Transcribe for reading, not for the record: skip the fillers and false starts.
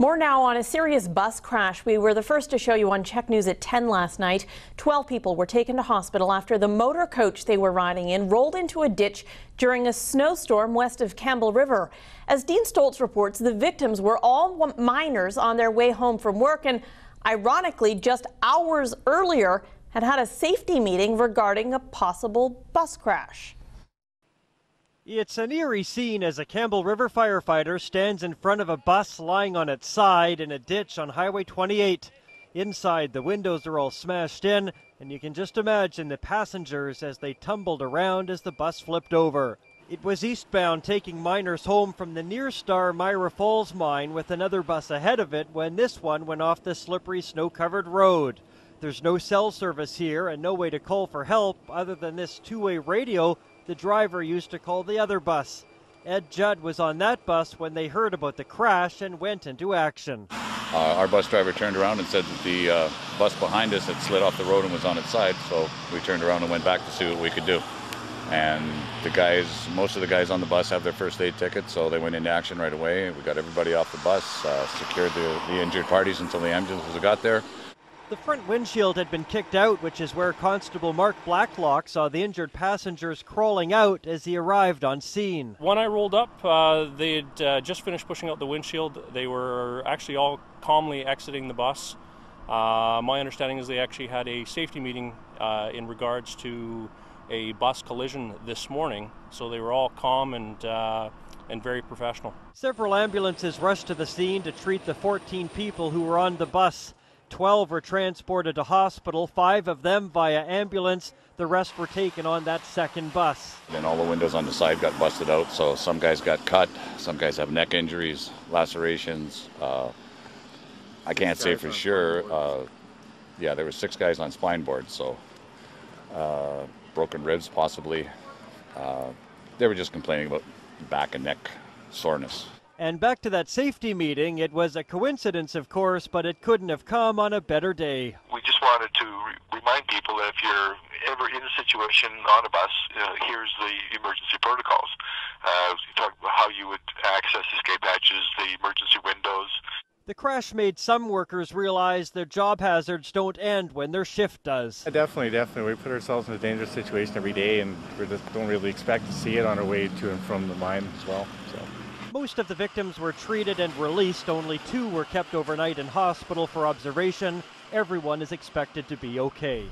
More now on a serious bus crash. We were the first to show you on Check News at 10 last night. 12 people were taken to hospital after the motor coach they were riding in rolled into a ditch during a snowstorm west of Campbell River. As Dean Stoltz reports, the victims were all minors on their way home from work and, ironically, just hours earlier had a safety meeting regarding a possible bus crash. It's an eerie scene as a Campbell River firefighter stands in front of a bus lying on its side in a ditch on Highway 28. Inside, the windows are all smashed in, and you can just imagine the passengers as they tumbled around as the bus flipped over. It was eastbound, taking miners home from the Near Star Myra Falls mine with another bus ahead of it when this one went off the slippery, snow-covered road. There's no cell service here and no way to call for help other than this two-way radio the driver used to call the other bus. Ed Judd was on that bus when they heard about the crash and went into action. Our bus driver turned around and said that the bus behind us had slid off the road and was on its side, so we turned around and went back to see what we could do. And most of the guys on the bus have their first aid tickets, so they went into action right away. We got everybody off the bus, secured the injured parties until the ambulances got there. The front windshield had been kicked out, which is where Constable Mark Blacklock saw the injured passengers crawling out as he arrived on scene. When I rolled up, they had just finished pushing out the windshield. They were actually all calmly exiting the bus. My understanding is they actually had a safety meeting in regards to a bus collision this morning, so they were all calm and very professional. Several ambulances rushed to the scene to treat the 14 people who were on the bus. 12 were transported to hospital, 5 of them via ambulance. The rest were taken on that second bus. Then all the windows on the side got busted out, so some guys got cut, some guys have neck injuries, lacerations. I can't say for sure. Yeah, there were 6 guys on spine boards, so broken ribs possibly. They were just complaining about back and neck soreness. And back to that safety meeting, it was a coincidence, of course, but it couldn't have come on a better day. We just wanted to remind people that if you're ever in a situation on a bus, here's the emergency protocols. You talk about how you would access escape hatches, the emergency windows. The crash made some workers realize their job hazards don't end when their shift does. Definitely. We put ourselves in a dangerous situation every day, and we just don't really expect to see it on our way to and from the mine as well. So. Most of the victims were treated and released. Only 2 were kept overnight in hospital for observation. Everyone is expected to be okay.